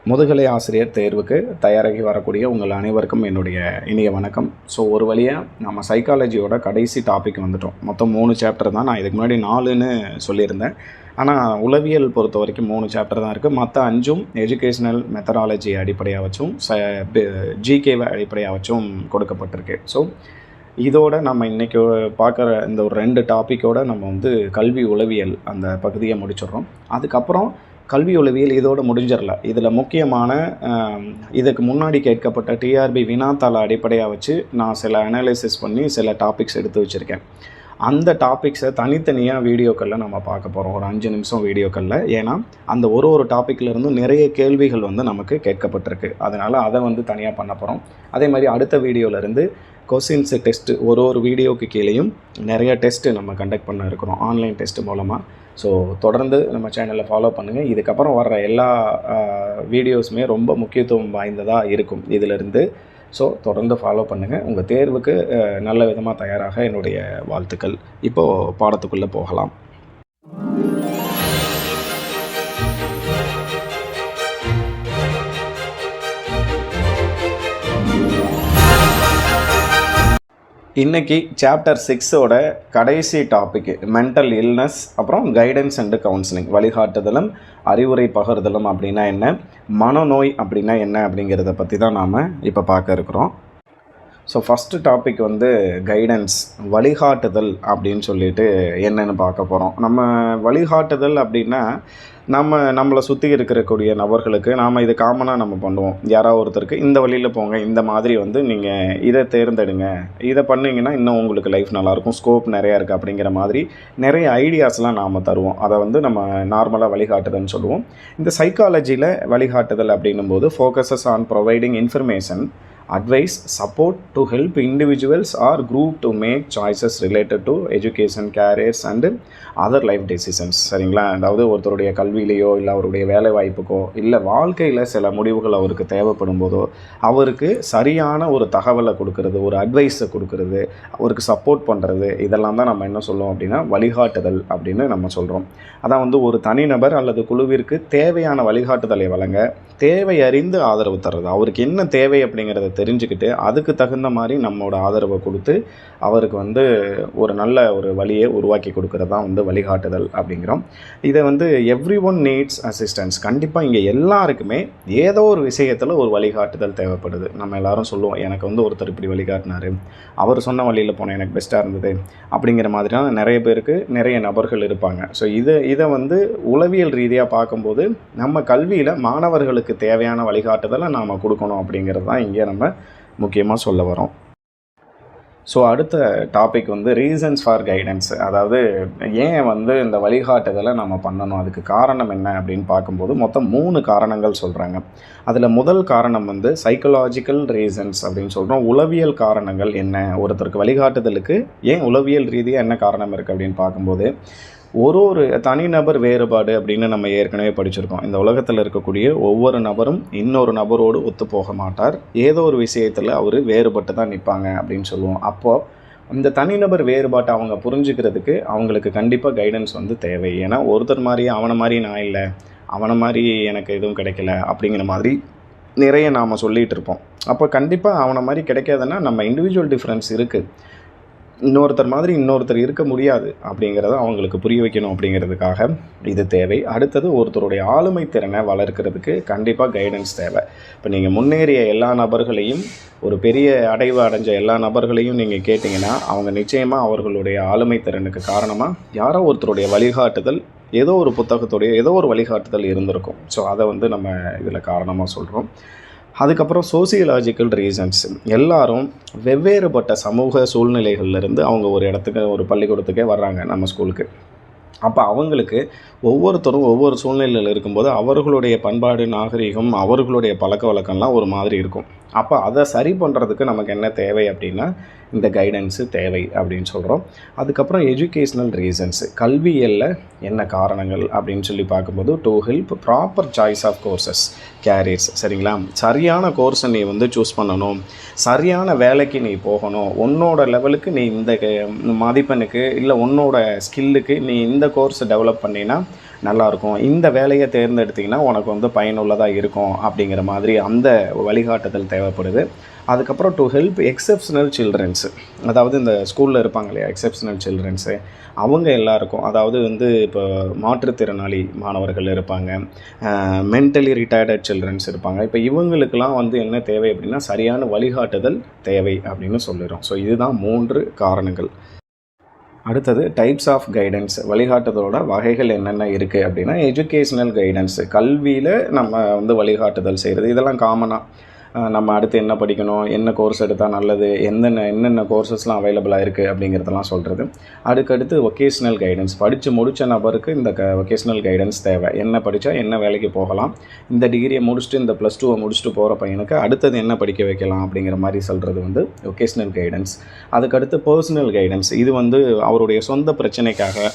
முதுகலை ஆசிரியர் தேர்வுக்கு தயாராகி வரக்கூடிய உங்கள் அனைவருக்கும் என்னுடைய இனிய வணக்கம். ஸோ ஒரு வழியாக நம்ம சைக்காலஜியோட கடைசி டாபிக் வந்துட்டோம். மொத்தம் 3 சாப்டர் தான். நான் இதுக்கு முன்னாடி 4ன்னு சொல்லியிருந்தேன். ஆனால் உளவியல் பொறுத்த வரைக்கும் 3 சாப்டர் தான் இருக்குது. மற்ற 5ம் எஜுகேஷ்னல் மெத்தடாலஜி அடிப்படையாக வச்சும் ஜிகேவை அடிப்படையாக வச்சும் கொடுக்கப்பட்டிருக்கு. ஸோ இதோட நம்ம இன்றைக்கி பார்க்குற இந்த ஒரு 2 டாப்பிக்கோடு நம்ம வந்து கல்வி உளவியல் அந்த பகுதியை முடிச்சிடுறோம். அதுக்கப்புறம் கல்வி உளவியல் இதோடு முடிஞ்சிடல. இதில் முக்கியமான இதுக்கு முன்னாடி கேட்கப்பட்ட டிஆர்பி வினாத்தாளை அடிப்படையாக வச்சு நான் சில அனாலிசிஸ் பண்ணி சில டாபிக்ஸ் எடுத்து வச்சுருக்கேன். அந்த டாபிக்ஸை தனித்தனியாக வீடியோக்களில் நம்ம பார்க்க போகிறோம், ஒரு 5 நிமிஷம் வீடியோக்களில். ஏன்னா அந்த ஒரு டாப்பிக்லேருந்தும் நிறைய கேள்விகள் வந்து நமக்கு கேட்கப்பட்டிருக்கு. அதனால் அதை வந்து தனியாக பண்ண போகிறோம். அதே மாதிரி அடுத்த வீடியோவிலேருந்து கொஸ்டின்ஸு டெஸ்ட்டு ஒரு வீடியோவுக்கு கீழேயும் நிறைய டெஸ்ட்டு நம்ம கண்டக்ட் பண்ண இருக்கிறோம், ஆன்லைன் டெஸ்ட்டு மூலமாக. ஸோ தொடர்ந்து நம்ம சேனலில் ஃபாலோ பண்ணுங்கள். இதுக்கப்புறம் வர்ற எல்லா வீடியோஸுமே ரொம்ப முக்கியத்துவம் வாய்ந்ததாக இருக்கும் இதிலிருந்து. ஸோ தொடர்ந்து ஃபாலோ பண்ணுங்கள். உங்கள் தேர்வுக்கு நல்ல விதமாக தயாராக என்னுடைய வாழ்த்துக்கள். இப்போது பாடத்துக்குள்ளே போகலாம். இன்றைக்கி சாப்டர் 6ஓட கடைசி டாபிக் மென்டல் இல்னஸ், அப்புறம் கைடன்ஸ் அண்டு கவுன்சிலிங், வழிகாட்டுதலும் அறிவுரை பகிர்தலும் அப்படின்னா என்ன, மனநோய் அப்படின்னா என்ன அப்படிங்கிறத பற்றி தான் நாம் இப்போ பார்க்க இருக்கிறோம். ஸோ ஃபஸ்ட்டு டாபிக் வந்து கைடன்ஸ், வழிகாட்டுதல் சொல்லிட்டு என்னென்னு பார்க்க போகிறோம். நம்ம வழிகாட்டுதல் அப்படின்னா நம்மளை சுற்றி இருக்கக்கூடிய நபர்களுக்கு நாம் இது காமனாக நம்ம பண்ணுவோம். யாராவது ஒருத்தருக்கு இந்த வழியில் போங்க, இந்த மாதிரி வந்து நீங்கள் இதை தேர்ந்தெடுங்க, இதை பண்ணிங்கன்னா இன்னும் உங்களுக்கு லைஃப் நல்லாயிருக்கும், ஸ்கோப் நிறையா இருக்குது அப்படிங்கிற மாதிரி நிறைய ஐடியாஸ்லாம் நாம் தருவோம். அதை வந்து நம்ம நார்மலாக வழிகாட்டுதல்னு சொல்லுவோம். இந்த சைக்காலஜியில் வழிகாட்டுதல் அப்படின்னும் போது focuses on providing information, advice, support to help individuals or group to make choices related to education, careers and other life decisions. சரிங்களா? அதாவது ஒருத்தருடைய கல்வியிலையோ இல்லை அவருடைய வேலை வாய்ப்புக்கோ இல்லை வாழ்க்கையில் சில முடிவுகள் அவருக்கு தேவைப்படும் போதோ அவருக்கு சரியான ஒரு தகவலை கொடுக்கறது, ஒரு அட்வைஸை கொடுக்கறது, அவருக்கு சப்போர்ட் பண்ணுறது, இதெல்லாம் தான் நம்ம என்ன சொல்லுவோம் அப்படின்னா வழிகாட்டுதல் அப்படின்னு நம்ம சொல்கிறோம். அதான் வந்து ஒரு தனிநபர் அல்லது குழுவிற்கு தேவையான வழிகாட்டுதலை வழங்க தேவை அறிந்து ஆதரவு தர்றது. அவருக்கு என்ன தேவை அப்படிங்கிறத தெரிஞ்சுக்கிட்டு அதுக்கு தகுந்த மாதிரி நம்மளோட ஆதரவை கொடுத்து அவருக்கு வந்து ஒரு நல்ல ஒரு வழியை உருவாக்கி கொடுக்கறது தான் வந்து வழிகாட்டுதல் அப்படிங்கிறோம். இதை வந்து எவ்ரி ஒன் நீட்ஸ் அசிஸ்டன்ஸ். கண்டிப்பாக இங்கே எல்லாருக்குமே ஏதோ ஒரு விஷயத்தில் ஒரு வழிகாட்டுதல் தேவைப்படுது. நம்ம எல்லாரும் சொல்லுவோம், எனக்கு வந்து ஒருத்தர் இப்படி வழிகாட்டினார், அவர் சொன்ன வழியில் போனேன், எனக்கு பெஸ்ட்டாக இருந்தது அப்படிங்கிற மாதிரியான நிறைய பேருக்கு நிறைய நபர்கள் இருப்பாங்க. ஸோ இதை வந்து உளவியல் ரீதியாக பார்க்கும்போது நம்ம கல்வியில் மாணவர்களுக்கு தேவையான வழிகாட்டுதலை நாம் கொடுக்கணும் அப்படிங்கிறது தான் இங்கே நம்ம முக்கியமாக சொல்ல வரோம். ஸோ அடுத்த டாபிக் வந்து ரீசன்ஸ் ஃபார் கைடன்ஸ். அதாவது ஏன் வந்து இந்த வழிகாட்டுதலை நம்ம பண்ணணும், அதுக்கு காரணம் என்ன அப்படின்னு பார்க்கும்போது மொத்தம் 3 காரணங்கள் சொல்கிறாங்க. அதில் முதல் காரணம் வந்து சைக்கலாஜிக்கல் ரீசன்ஸ் அப்படின்னு சொல்கிறோம். உளவியல் காரணங்கள் என்ன, ஒருத்தருக்கு வழிகாட்டுதலுக்கு ஏன் உளவியல் ரீதியாக என்ன காரணம் இருக்குது அப்படின்னு பார்க்கும்போது ஒரு தனிநபர் வேறுபாடு அப்படின்னு நம்ம ஏற்கனவே படிச்சிருக்கோம். இந்த உலகத்தில் இருக்கக்கூடிய ஒவ்வொரு நபரும் இன்னொரு நபரோடு ஒத்து போக மாட்டார். ஏதோ ஒரு விஷயத்தில் அவர் வேறுபட்டு தான் நிற்பாங்க அப்படின்னு சொல்லுவோம். அப்போது இந்த தனிநபர் வேறுபாட்டை அவங்க புரிஞ்சுக்கிறதுக்கு அவங்களுக்கு கண்டிப்பாக கைடன்ஸ் வந்து தேவை. ஏன்னா ஒருத்தர் மாதிரி அவனை மாதிரி நான் இல்லை, அவனை மாதிரி எனக்கு எதுவும் கிடைக்கல அப்படிங்கிற மாதிரி நிறைய நாம் சொல்லிகிட்டு இருப்போம். அப்போ கண்டிப்பாக அவனை மாதிரி கிடைக்காதுன்னா நம்ம இண்டிவிஜுவல் டிஃப்ரென்ஸ் இருக்குது, இன்னொருத்தர் மாதிரி இன்னொருத்தர் இருக்க முடியாது அப்படிங்கிறத அவங்களுக்கு புரிய வைக்கணும் அப்படிங்கிறதுக்காக இது தேவை. அடுத்தது ஒருத்தருடைய ஆளுமை திறனை வளர்க்கிறதுக்கு கண்டிப்பாக கைடன்ஸ் தேவை. இப்போ நீங்கள் முன்னேறிய எல்லா நபர்களையும், ஒரு பெரிய அடைவு அடைஞ்ச எல்லா நபர்களையும் நீங்கள் கேட்டிங்கன்னா அவங்க நிச்சயமாக அவர்களுடைய ஆளுமை திறனுக்கு காரணமாக யாரோ ஒருத்தருடைய வழிகாட்டுதல், ஏதோ ஒரு புத்தகத்துடைய ஏதோ ஒரு வழிகாட்டுதல் இருந்திருக்கும். ஸோ அதை வந்து நம்ம இதில் காரணமாக சொல்கிறோம். அதுக்கப்புறம் சோசியலாஜிக்கல் ரீசன்ஸ். எல்லாரும் வெவ்வேறுபட்ட சமூக சூழ்நிலைகள்லேருந்து அவங்க ஒரு இடத்துக்கு, ஒரு பள்ளிக்கூடத்துக்கே வர்றாங்க, நம்ம ஸ்கூலுக்கு. அப்போ அவங்களுக்கு ஒவ்வொருத்தரும் ஒவ்வொரு சூழ்நிலையில் இருக்கும்போது அவர்களுடைய பண்பாடு, நாகரிகம், அவர்களுடைய பழக்க வழக்கம்லாம் ஒரு மாதிரி இருக்கும். அப்போ அதை சரி பண்ணுறதுக்கு நமக்கு என்ன தேவை அப்படின்னா இந்த கைடன்ஸு தேவை அப்படின்னு சொல்கிறோம். அதுக்கப்புறம் எஜுகேஷ்னல் ரீசன்ஸு, கல்வியலில் என்ன காரணங்கள் அப்படின்னு சொல்லி பார்க்கும்போது to help proper choice of courses, careers. சரிங்களா? சரியான கோர்ஸை நீ வந்து சூஸ் பண்ணணும், சரியான வேலைக்கு நீ போகணும், உன்னோட லெவலுக்கு நீ இந்த மதிப்பெண்ணுக்கு இல்லை உன்னோட ஸ்கில்லுக்கு நீ இந்த கோர்ஸை டெவலப் பண்ணினா நல்லாயிருக்கும், இந்த வேலையை தேர்ந்தெடுத்திங்கன்னா உனக்கு வந்து பயனுள்ளதாக இருக்கும் அப்படிங்கிற மாதிரி அந்த வழிகாட்டுதல் தேவைப்படுது. அதுக்கப்புறம் டு ஹெல்ப் எக்ஸப்ஷனல் சில்ட்ரன்ஸு, அதாவது இந்த ஸ்கூலில் இருப்பாங்க இல்லையா எக்ஸப்ஷனல் சில்ட்ரன்ஸு, அவங்க எல்லாருக்கும், அதாவது வந்து இப்போ மாற்றுத்திறனாளி மாணவர்கள் இருப்பாங்க, மென்டலி ரிட்டையர்டட் சில்ட்ரன்ஸ் இருப்பாங்க. இப்போ இவங்களுக்கெல்லாம் வந்து என்ன தேவை அப்படின்னா சரியான வழிகாட்டுதல் தேவை அப்படின்னு சொல்லிடும். ஸோ இதுதான் 3 காரணங்கள். அடுத்தது டைப்ஸ் ஆஃப் கைடன்ஸ், வழிகாட்டுதலோட வகைகள் என்னென்ன இருக்குது அப்படின்னா எஜுகேஷ்னல் கைடன்ஸு, கல்வியில் நம்ம வந்து வழிகாட்டுதல் செய்கிறது, இதெல்லாம் காமனாக நம்ம அடுத்து என்ன படிக்கணும், என்ன கோர்ஸ் எடுத்தால் நல்லது, என்னென்ன கோர்சஸ்லாம் அவைலபிளாக இருக்குது அப்படிங்கிறதெல்லாம் சொல்கிறது. அதுக்கடுத்து வொகேஷ்னல் கைடன்ஸ், படித்து முடித்த நபருக்கு இந்த வொகேஷ்னல் கைடன்ஸ் தேவை, என்ன படித்தா என்ன வேலைக்கு போகலாம், இந்த டிகிரியை முடிச்சுட்டு இந்த +2 முடிச்சுட்டு போகிற பையனுக்கு அடுத்தது என்ன படிக்க வைக்கலாம் அப்படிங்கிற மாதிரி சொல்கிறது வந்து வொகேஷ்னல் கைடன்ஸ். அதுக்கடுத்து பர்சனல் கைடன்ஸ், இது வந்து அவருடைய சொந்த பிரச்சனைக்காக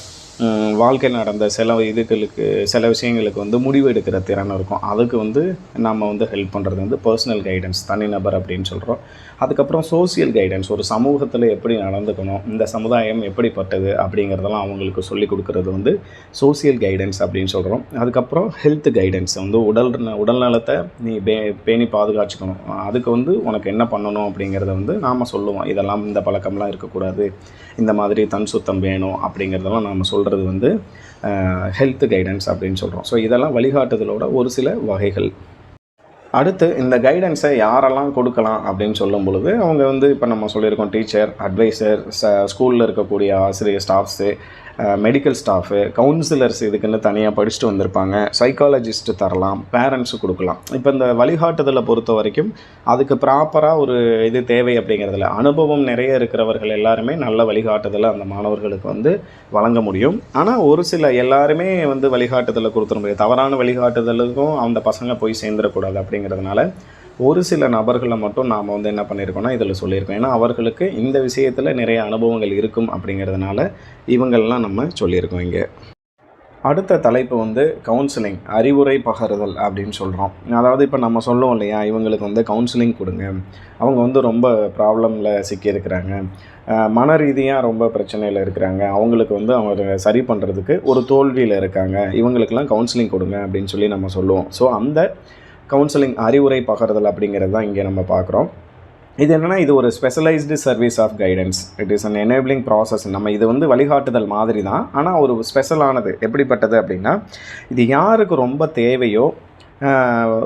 வாழ்க்கையில் நடந்த சில விஷயங்களுக்கு வந்து முடிவு எடுக்கிற திறன் இருக்கும், அதுக்கு வந்து நம்ம வந்து ஹெல்ப் பண்ணுறது வந்து பர்சனல் கைடன்ஸ், தனிநபர் அப்படின்னு சொல்கிறோம். அதுக்கப்புறம் சோசியல் கைடன்ஸ், ஒரு சமூகத்தில் எப்படி நடந்துக்கணும், இந்த சமுதாயம் எப்படிப்பட்டது அப்படிங்கிறதெல்லாம் அவங்களுக்கு சொல்லிக் கொடுக்குறது வந்து சோசியல் கைடன்ஸ் அப்படின்னு சொல்கிறோம். அதுக்கப்புறம் ஹெல்த் கைடன்ஸ், வந்து உடல்நலத்தை நீ பேணி பாதுகாச்சுக்கணும், அதுக்கு வந்து உனக்கு என்ன பண்ணணும் அப்படிங்கிறத வந்து நாம் சொல்லுவோம், இதெல்லாம் இந்த பழக்கம்லாம் இருக்கக்கூடாது, இந்த மாதிரி தன் சுத்தம் வேணும் அப்படிங்கிறதெல்லாம் நாம் சொல்கிறது வந்து ஹெல்த் கைடன்ஸ் அப்படின்னு சொல்கிறோம். ஸோ இதெல்லாம் வழிகாட்டுதலோட ஒரு சில வகைகள். அடுத்து இந்த கைடன்ஸை யாரெல்லாம் கொடுக்கலாம் அப்படின்னு சொல்லும் பொழுது அவங்க வந்து இப்போ நம்ம சொல்லியிருக்கோம் டீச்சர், அட்வைசர், ஸ்கூலில் இருக்கக்கூடிய ஆசிரியர், ஸ்டாஃப்ஸு, மெடிக்கல் ஸ்டாஃபு, கவுன்சிலர்ஸ் இதுக்குன்னு தனியாக படிச்சுட்டு வந்திருப்பாங்க, சைக்காலஜிஸ்ட்டு தரலாம், பேரண்ட்ஸு கொடுக்கலாம். இப்போ இந்த வழிகாட்டுதலை பொறுத்த வரைக்கும் அதுக்கு ப்ராப்பராக ஒரு இது தேவை அப்படிங்கிறதுல அனுபவம் நிறைய இருக்கிறவர்கள் எல்லாருமே நல்ல வழிகாட்டுதலை அந்த மாணவர்களுக்கு வந்து வழங்க முடியும். ஆனால் ஒரு சில எல்லாருமே வந்து வழிகாட்டுதலை கொடுத்துட முடியாது, தவறான வழிகாட்டுதலுக்கும் அந்த பசங்க போய் சேர்ந்துடக்கூடாது அப்படிங்கிறதுனால ஒரு சில நபர்களை மட்டும் நாம் வந்து என்ன பண்ணியிருக்கோம்னா இதில் சொல்லியிருக்கோம். ஏன்னா அவர்களுக்கு இந்த விஷயத்தில் நிறைய அனுபவங்கள் இருக்கும் அப்படிங்கிறதுனால இவங்கள்லாம் நம்ம சொல்லியிருக்கோம். இங்கே அடுத்த தலைப்பு வந்து கவுன்சிலிங், அறிவுரை பகருதல் அப்படின்னு சொல்கிறோம். அதாவது இப்போ நம்ம சொல்லுவோம் இல்லையா, இவங்களுக்கு வந்து கவுன்சிலிங் கொடுங்க, அவங்க வந்து ரொம்ப ப்ராப்ளமில் சிக்கியிருக்கிறாங்க, மன ரீதியாக ரொம்ப பிரச்சனையில் இருக்கிறாங்க, அவங்களுக்கு வந்து அவங்க சரி பண்ணுறதுக்கு ஒரு தோல்வியில் இருக்காங்க, இவங்களுக்கெல்லாம் கவுன்சிலிங் கொடுங்க அப்படின்னு சொல்லி நம்ம சொல்லுவோம். ஸோ அந்த கவுன்சிலிங், அறிவுரை பகருதல் அப்படிங்கிறது தான் இங்கே நம்ம பார்க்குறோம். இது என்னென்னா இது ஒரு specialised service of guidance, it is an enabling process. நம்ம இது வந்து வழிகாட்டுதல் மாதிரி தான், ஆனால் ஒரு ஸ்பெஷலானது. எப்படிப்பட்டது அப்படின்னா இது யாருக்கு ரொம்ப தேவையோ,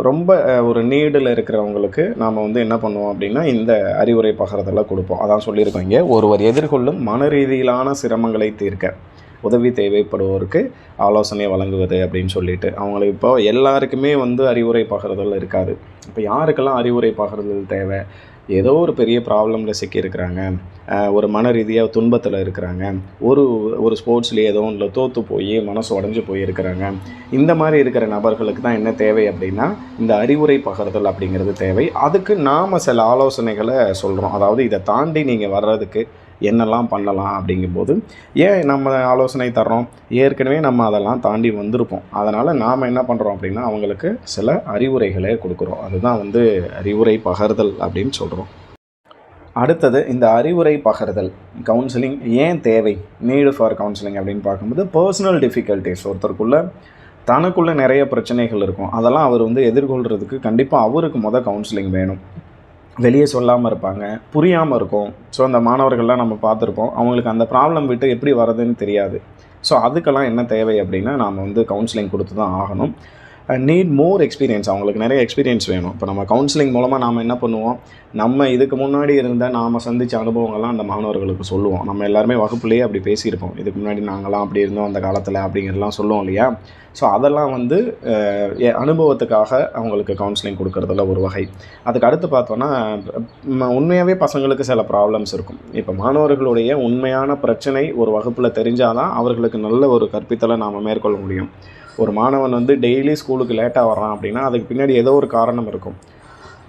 ரொம்ப ஒரு நீடில் இருக்கிறவங்களுக்கு நாம் வந்து என்ன பண்ணுவோம் அப்படின்னா இந்த அறிவுரை பகருதெல்லாம் கொடுப்போம். அதான் சொல்லியிருக்கோம் இங்கே, ஒருவர் எதிர்கொள்ளும் மன ரீதியிலான சிரமங்களை தீர்க்க உதவி தேவைப்படுவோருக்கு ஆலோசனை வழங்குவது அப்படின்னு சொல்லிட்டு. அவங்களுக்கு இப்போ எல்லாருக்குமே வந்து அறிவுரை பகருதல் இருக்காது. இப்போ யாருக்கெல்லாம் அறிவுரை பகருதல் தேவை, ஏதோ ஒரு பெரிய ப்ராப்ளமில் சிக்கியிருக்கிறாங்க, ஒரு மன ரீதியாக துன்பத்தில் இருக்கிறாங்க, ஒரு ஸ்போர்ட்ஸ்லேயே ஏதோ ஒன்றில் தோற்று போய் மனசு உடஞ்சி போயிருக்கிறாங்க, இந்த மாதிரி இருக்கிற நபர்களுக்கு தான் என்ன தேவை அப்படின்னா இந்த அறிவுரை பகருதல் அப்படிங்கிறது தேவை. அதுக்கு நாம் சில ஆலோசனைகளை சொல்கிறோம். அதாவது இதை தாண்டி நீங்கள் வர்றதுக்கு என்னெல்லாம் பண்ணலாம் அப்படிங்கும்போது ஏன் நம்ம ஆலோசனை தர்றோம், ஏற்கனவே நம்ம அதெல்லாம் தாண்டி வந்திருப்போம், அதனால் நாம் என்ன பண்ணுறோம் அப்படின்னா அவங்களுக்கு சில அறிவுரைகளை கொடுக்குறோம். அதுதான் வந்து அறிவுரை பகருதல் அப்படின்னு சொல்கிறோம். அடுத்தது இந்த அறிவுரை பகருதல், கவுன்சிலிங் ஏன் தேவை, நீடு ஃபார் கவுன்சிலிங் அப்படின்னு பார்க்கும்போது பர்சனல் டிஃபிகல்ட்டிஸ், தனக்குள்ளே நிறைய பிரச்சனைகள் இருக்கும், அதெல்லாம் அவர் வந்து எதிர்கொள்கிறதுக்கு கண்டிப்பாக அவருக்கு கவுன்சிலிங் வேணும். வெளியே சொல்லாமல் இருப்பாங்க, புரியாமல் இருக்கும். ஸோ அந்த மாணவர்கள்லாம் நம்ம பார்த்துருப்போம், அவங்களுக்கு அந்த ப்ராப்ளம் விட்டு எப்படி வரதுன்னு தெரியாது. ஸோ அதுக்கெல்லாம் என்ன தேவை அப்படின்னா நாம் வந்து கவுன்சிலிங் கொடுத்து தான் ஆகணும். நீட் மோர் எக்ஸ்பீரியன்ஸ், அவங்களுக்கு நிறைய எக்ஸ்பீரியன்ஸ் வேணும். இப்போ நம்ம கவுன்சிலிங் மூலமாக நாம் என்ன பண்ணுவோம், நம்ம இதுக்கு முன்னாடி நாம் சந்தித்த அனுபவங்கள்லாம் அந்த மாணவர்களுக்கு சொல்லுவோம். நம்ம எல்லாருமே வகுப்புலேயே அப்படி பேசியிருப்போம், இதுக்கு முன்னாடி நாங்களாம் அப்படி இருந்தோம் அந்த காலத்தில் அப்படிங்கிறதெல்லாம் சொல்லுவோம் இல்லையா. ஸோ அதெல்லாம் வந்து அனுபவத்துக்காக அவங்களுக்கு கவுன்சிலிங் கொடுக்குறதுல ஒரு வகை. அதுக்கு அடுத்து பார்த்தோன்னா உண்மையாகவே பசங்களுக்கு சில ப்ராப்ளம்ஸ் இருக்கும். இப்போ மாணவர்களுடைய உண்மையான பிரச்சனை ஒரு வகுப்பில் தெரிஞ்சால் தான் அவர்களுக்கு நல்ல ஒரு கற்பித்தலை நாம் மேற்கொள்ள முடியும். ஒரு மாணவன் வந்து டெய்லி ஸ்கூலுக்கு லேட்டாக வர்றான் அப்படின்னா அதுக்கு பின்னாடி ஏதோ ஒரு காரணம் இருக்கும்.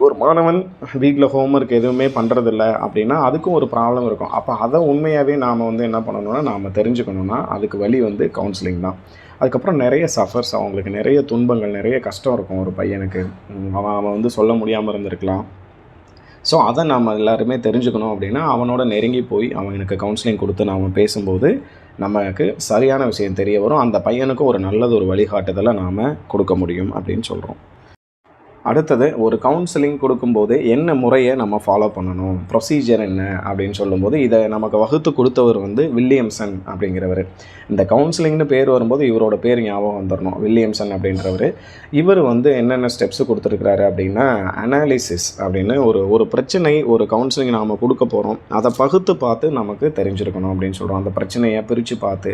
ஒரு மாணவன் வீட்டில் ஹோம்ஒர்க் எதுவுமே பண்ணுறதில்ல அப்படின்னா அதுக்கும் ஒரு ப்ராப்ளம் இருக்கும். அப்போ அதை உண்மையாகவே நாம் வந்து என்ன பண்ணணும்னா நாம் தெரிஞ்சுக்கணுன்னா அதுக்கு வழி வந்து கவுன்சிலிங் தான். அதுக்கப்புறம் நிறைய சஃபர்ஸ், அவங்களுக்கு நிறைய துன்பங்கள், நிறைய கஷ்டம் இருக்கும். ஒரு பையனுக்கு அவன் வந்து சொல்ல முடியாமல் இருந்திருக்கலாம். ஸோ அதை நம்ம எல்லாருமே தெரிஞ்சுக்கணும் அப்படின்னா அவனோட நெருங்கி போய் அவனுக்கு கவுன்சிலிங் கொடுத்து நாம் பேசும்போது நமக்கு சரியான விஷயம் தெரிய வரும். அந்த பையனுக்கும் ஒரு நல்லது ஒரு வழிகாட்டுதலை நாம் கொடுக்க முடியும் அப்படின்னு சொல்கிறோம். அடுத்தது ஒரு கவுன்சிலிங் கொடுக்கும்போது என்ன முறையை நம்ம ஃபாலோ பண்ணணும், ப்ரொசீஜர் என்ன அப்படின்னு சொல்லும்போது இதை நமக்கு வகுத்து கொடுத்தவர் வந்து வில்லியம்சன் அப்படிங்கிறவர். இந்த கவுன்சிலிங்னு பேர் வரும்போது இவரோட பேர் ஞாபகம் வந்துடணும், வில்லியம்சன் அப்படின்றவர். இவர் வந்து என்னென்ன ஸ்டெப்ஸ் கொடுத்துருக்கிறாரு அப்படின்னா அனாலிசிஸ் அப்படின்னு ஒரு பிரச்சனை ஒரு கவுன்சிலிங் நாம் கொடுக்க போகிறோம், அதை பகுத்து பார்த்து நமக்கு தெரிஞ்சிருக்கணும் அப்படின்னு சொல்கிறோம். அந்த பிரச்சனையை பிரித்து பார்த்து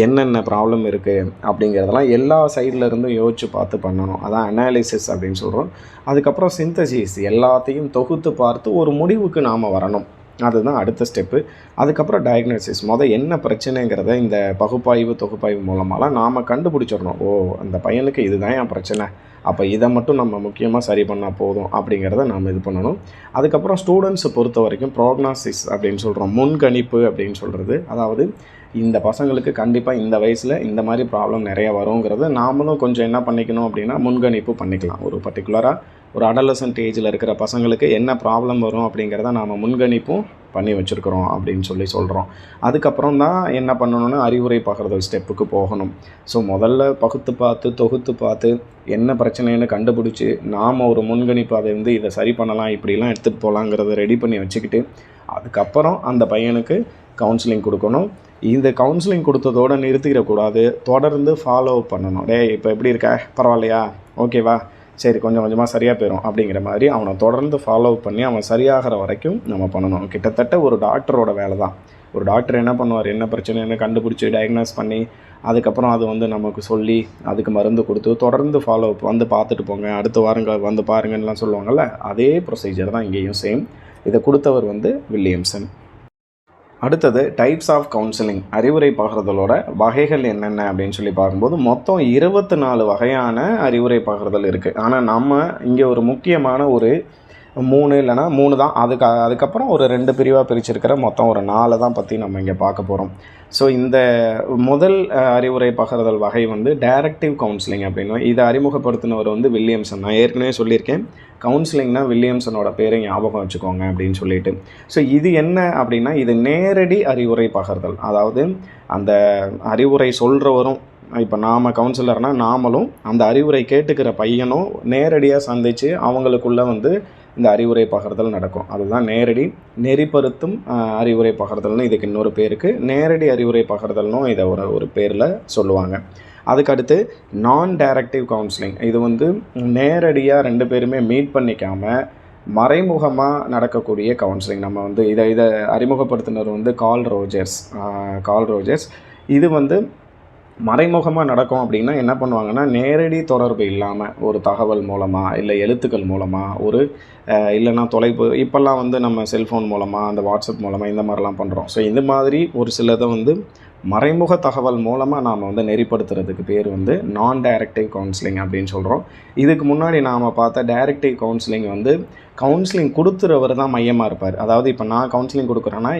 என்னென்ன ப்ராப்ளம் இருக்குது அப்படிங்கிறதெல்லாம் எல்லா சைடில் இருந்தும் யோசித்து பார்த்து பண்ணணும். அதான் அனாலிசிஸ் அப்படின்னு சொல்கிறோம். அதுக்கப்புறம் சிந்தசிஸ், எல்லாத்தையும் தொகுத்து பார்த்து ஒரு முடிவுக்கு நாம் வரணும். அதுதான் அடுத்த ஸ்டெப்பு. அதுக்கப்புறம் டயக்னோசிஸ், என்ன பிரச்சனைங்கிறத இந்த பகுப்பாய்வு தொகுப்பாய்வு மூலமாலாம் நாம் கண்டுபிடிச்சிடணும். அந்த பையனுக்கு இதுதான் என் பிரச்சனை, அப்போ இதை மட்டும் நம்ம முக்கியமாக சரி பண்ணால் போதும் அப்படிங்கிறத நாம் இது பண்ணணும். அதுக்கப்புறம் ஸ்டூடெண்ட்ஸை பொறுத்த வரைக்கும் ப்ரோக்னாசிஸ் அப்படின்னு சொல்கிறோம், முன்கணிப்பு அப்படின்னு சொல்கிறது. அதாவது இந்த பசங்களுக்கு கண்டிப்பாக இந்த வயசில் இந்த மாதிரி ப்ராப்ளம் நிறையா வருங்கிறது நாமளும் கொஞ்சம் என்ன பண்ணிக்கணும் அப்படின்னா முன்கணிப்பு பண்ணிக்கலாம். ஒரு பர்டிகுலராக ஒரு அடலசன்ட் ஏஜில் இருக்கிற பசங்களுக்கு என்ன ப்ராப்ளம் வரும் அப்படிங்கிறத நாம் முன்கணிப்பும் பண்ணி வச்சுருக்குறோம் அப்படின்னு சொல்கிறோம். அதுக்கப்புறம் தான் என்ன பண்ணணும்னா அறிவுரை பகிர்தல் ஸ்டெப்புக்கு போகணும். ஸோ முதல்ல பகுத்து பார்த்து தொகுத்து பார்த்து என்ன பிரச்சனைன்னு கண்டுபிடிச்சி நாம் ஒரு முன்கணிப்பு அதை வந்து இதை சரி பண்ணலாம், இப்படிலாம் எடுத்துகிட்டு போகலாங்கிறத ரெடி பண்ணி வச்சுக்கிட்டு அதுக்கப்புறம் அந்த பையனுக்கு கவுன்சிலிங் கொடுக்கணும். இந்த கவுன்சிலிங் கொடுத்ததோடு நிறுத்திடக்கூடாது, தொடர்ந்து ஃபாலோ பண்ணணும். இப்போ எப்படி இருக்க, பரவாயில்லையா, ஓகேவா, சரி கொஞ்சம் கொஞ்சமாக சரியாக போயிடும் அப்படிங்கிற மாதிரி அவனை தொடர்ந்து ஃபாலோ பண்ணி அவன் சரியாகிற வரைக்கும் நம்ம பண்ணணும். கிட்டத்தட்ட ஒரு டாக்டரோட வேலை தான். ஒரு டாக்டர் என்ன பண்ணுவார், என்ன பிரச்சனைன்னு கண்டுபிடிச்சி டயக்னோஸ் பண்ணி அதுக்கப்புறம் அது வந்து நமக்கு சொல்லி அதுக்கு மருந்து கொடுத்து தொடர்ந்து ஃபாலோ வந்து பார்த்துட்டு போங்க, அடுத்த வாரங்கள் வந்து பாருங்கன்னெலாம் சொல்லுவாங்கள்ல, அதே ப்ரொசீஜர் தான் இங்கேயும் சேம். இதை கொடுத்தவர் வந்து வில்லியம்சன். அடுத்தது டைப்ஸ் ஆஃப் கவுன்சிலிங், அறிவுரை பகிர்தலோட வகைகள் என்னென்ன அப்படின்னு சொல்லி பார்க்கும்போது மொத்தம் 24 வகையான அறிவுரை பகிர்தல் இருக்குது. ஆனால் நம்ம இங்கே ஒரு முக்கியமான ஒரு 3 இல்லைனா 3 தான், அதுக்கப்புறம் ஒரு 2 பிரிவாக பிரிச்சிருக்கிற மொத்தம் ஒரு 4 தான் பற்றி நம்ம இங்கே பார்க்க போகிறோம். ஸோ இந்த முதல் அறிவுரை பகிர்தல் வகை வந்து டைரக்டிவ் கவுன்சிலிங் அப்படின்னு, இதை அறிமுகப்படுத்தினவர் வந்து வில்லியம்சன். நான் ஏற்கனவே சொல்லியிருக்கேன், கவுன்சிலிங்னா வில்லியம்சனோட பேரை ஞாபகம் வச்சுக்கோங்க அப்படின்னு சொல்லிட்டு. ஸோ இது என்ன அப்படின்னா இது நேரடி அறிவுரை பகிர்தல். அதாவது அந்த அறிவுரை சொல்கிறவரும், இப்போ நாம் கவுன்சிலர்னால் நாமளும் அந்த அறிவுரை கேட்டுக்கிற பையனும் நேரடியாக சந்தித்து அவங்களுக்குள்ளே வந்து இந்த அறிவுரை பகிர்தல் நடக்கும். அதுதான் நேரடி. நெறிப்படுத்தும் அறிவுரை பகிர்தல்னு இதுக்கு இன்னொரு பேருக்கு, நேரடி அறிவுரை பகிர்தல்னும் இதை ஒரு பேரில் சொல்லுவாங்க. அதுக்கடுத்து நான் டைரக்டிவ் கவுன்சிலிங், இது வந்து நேரடியாக 2 பேருமே மீட் பண்ணிக்காமல் மறைமுகமாக நடக்கக்கூடிய கவுன்சிலிங். நம்ம வந்து இதை அறிமுகப்படுத்தினர் வந்து கார்ல் ரோஜர்ஸ். இது வந்து மறைமுகமாக நடக்கும் அப்படின்னா என்ன பண்ணுவாங்கன்னா, நேரடி தொடர்பு இல்லாமல் ஒரு தகவல் மூலமாக இல்லை எழுத்துக்கள் மூலமாக இல்லைன்னா இப்போல்லாம் வந்து நம்ம செல்ஃபோன் மூலமாக அந்த வாட்ஸ்அப் மூலமாக இந்த மாதிரிலாம் பண்ணுறோம். ஸோ இந்த மாதிரி ஒரு சிலதை வந்து மறைமுக தகவல் மூலமாக நாம் வந்து நெறிப்படுத்துறதுக்கு பேர் வந்து நான் டைரக்டிவ் கவுன்சிலிங் அப்படின்னு சொல்கிறோம். இதுக்கு முன்னாடி நாம் பார்த்த டைரக்டிவ் கவுன்சிலிங் வந்து கவுன்சிலிங் கொடுத்துறவர் தான் மையமாக இருப்பார். அதாவது இப்போ நான் கவுன்சிலிங் கொடுக்குறேன்னா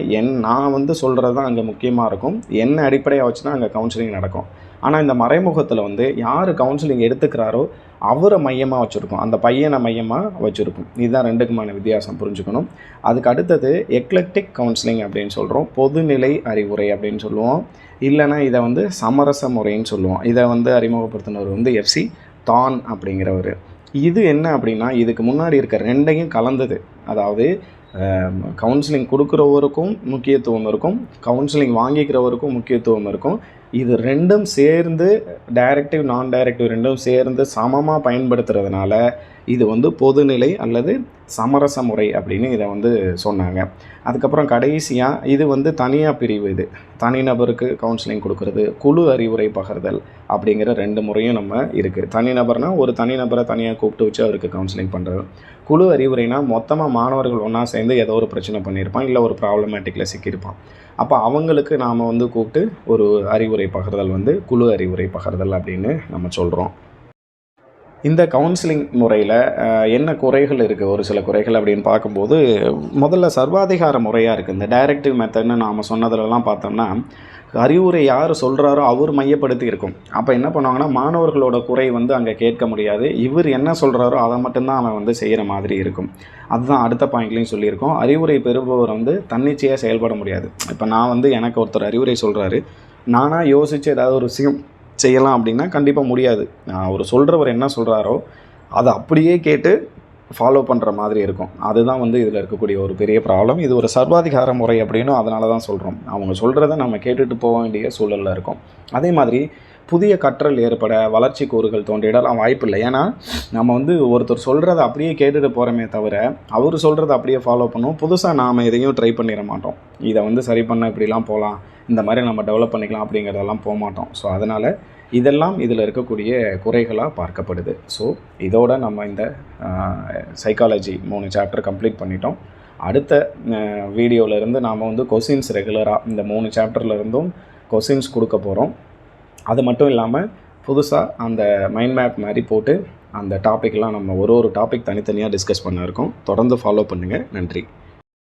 நான் வந்து சொல்கிறது தான் அங்கே முக்கியமாக இருக்கும், என்ன அடிப்படையாக வச்சு தான் அங்கே கவுன்சிலிங் நடக்கும். ஆனால் இந்த மறைமுகத்தில் வந்து யார் கவுன்சிலிங் எடுத்துக்கிறாரோ அவரை மையமாக வச்சுருக்கோம், அந்த பையனை மையமாக வச்சுருக்கும். இதுதான் 2க்குமான வித்தியாசம், புரிஞ்சுக்கணும். அதுக்கு அடுத்தது எக்லெக்டிக் கவுன்சிலிங் அப்படின்னு சொல்கிறோம், பொதுநிலை அறிவுரை அப்படின்னு சொல்லுவோம், இல்லைனா இதை வந்து சமரச முறைன்னு சொல்லுவோம். இதை வந்து அறிமுகப்படுத்தினவர் வந்து FC தான் அப்படிங்கிறவர். இது என்ன அப்படின்னா இதுக்கு முன்னாடி இருக்க 2ஐயும் கலந்தது. அதாவது கவுன்சிலிங் கொடுக்குறவருக்கும் முக்கியத்துவம் இருக்கும், கவுன்சிலிங் வாங்கிக்கிறவருக்கும் முக்கியத்துவம் இருக்கும். இது 2ம் சேர்ந்து டைரக்டிவ் நான் டைரக்டிவ் 2ம் சேர்ந்து சமமாக பயன்படுத்துறதுனால இது வந்து பொதுநிலை அல்லது சமரச முறை அப்படின்னு இதை வந்து சொன்னாங்க. அதுக்கப்புறம் கடைசியாக இது வந்து தனியாக பிரிவு, இது தனிநபருக்கு கவுன்சிலிங் கொடுக்கறது, குழு அறிவுரை பகிர்தல் அப்படிங்கிற 2 முறையும் நம்ம இருக்குது. தனிநபர்னால் ஒரு தனிநபரை தனியாக கூப்பிட்டு வச்சு அவருக்கு கவுன்சிலிங் பண்ணுறது. குழு அறிவுரைனா மொத்தமாக மாணவர்கள் ஒன்றா சேர்ந்து ஏதோ ஒரு பிரச்சனை பண்ணியிருப்பான், இல்லை ஒரு ப்ராப்ளமேட்டிக்கில் சிக்கியிருப்பான். அப்போ அவங்களுக்கு நாம் வந்து கூப்பிட்டு ஒரு அறிவுரை பகிர்தல் வந்து குழு அறிவுரை பகிர்தல் அப்படின்னு நம்ம சொல்கிறோம். இந்த கவுன்சிலிங் முறையில் என்ன குறைகள் இருக்குது, ஒரு சில குறைகள் அப்படின்னு பார்க்கும்போது, முதல்ல சர்வாதிகார முறையாக இருக்குது. இந்த டைரக்டிவ் மெத்தட்னு நாம் சொன்னதுலலாம் பார்த்தோம்னா, அறிவுரை யார் சொல்கிறாரோ அவர் மையப்படுத்தி இருக்கும். அப்போ என்ன பண்ணுவாங்கன்னா, மாணவர்களோட குறை வந்து அங்கே கேட்க முடியாது. இவர் என்ன சொல்கிறாரோ அதை மட்டும்தான் அவன் வந்து செய்கிற மாதிரி இருக்கும். அதுதான் அடுத்த பாயிண்ட்லேயும் சொல்லியிருக்கோம். அறிவுரை பெறுபவர் வந்து தன்னிச்சையாக செயல்பட முடியாது. இப்போ நான் வந்து எனக்கு ஒருத்தர் அறிவுரை சொல்கிறாரு, நானாக யோசித்து ஏதாவது ஒரு விஷயம் செய்யலாம் அப்படின்னா கண்டிப்பாக முடியாது. அவர் சொல்கிறவர் என்ன சொல்கிறாரோ அதை அப்படியே கேட்டு ஃபாலோ பண்ணுற மாதிரி இருக்கும். அதுதான் வந்து இதில் இருக்கக்கூடிய ஒரு பெரிய ப்ராப்ளம். இது ஒரு சர்வாதிகார முறை அப்படின்னு அதனால தான் சொல்கிறோம். அவங்க சொல்கிறத நம்ம கேட்டுட்டு போக வேண்டிய சூழலில் இருக்கும். அதே மாதிரி புதிய கற்றல் ஏற்பட வளர்ச்சி கூறுகள் தோன்றிடலாம் வாய்ப்பில்லை. ஏன்னா நம்ம வந்து ஒருத்தர் சொல்கிறத அப்படியே கேட்டுட்டு போகிறோமே தவிர, அவர் சொல்கிறத அப்படியே ஃபாலோ பண்ணுவோம். புதுசாக நாம் எதையும் ட்ரை பண்ணிட மாட்டோம். இதை வந்து சரி பண்ண இப்படிலாம் போகலாம், இந்த மாதிரி நம்ம டெவலப் பண்ணிக்கலாம் அப்படிங்கிறதெல்லாம் போக மாட்டோம். ஸோ அதனால் இதெல்லாம் இதில் இருக்கக்கூடிய குறைகளாக பார்க்கப்படுது. ஸோ இதோட நம்ம இந்த சைக்காலஜி 3 சாப்டர் கம்ப்ளீட் பண்ணிட்டோம். அடுத்த வீடியோவிலேருந்து நாம் வந்து கொஸ்டின்ஸ் ரெகுலராக இந்த 3 சாப்டர்லேருந்தும் கொஸ்டின்ஸ் கொடுக்க போகிறோம். அது மட்டும் இல்லாமல் புதுசாக அந்த மைண்ட் மேப் மாதிரி போட்டு அந்த டாப்பிக்லாம் நம்ம ஒரு டாபிக் தனித்தனியாக டிஸ்கஸ் பண்ண இருக்கோம். தொடர்ந்து ஃபாலோ பண்ணுங்கள். நன்றி.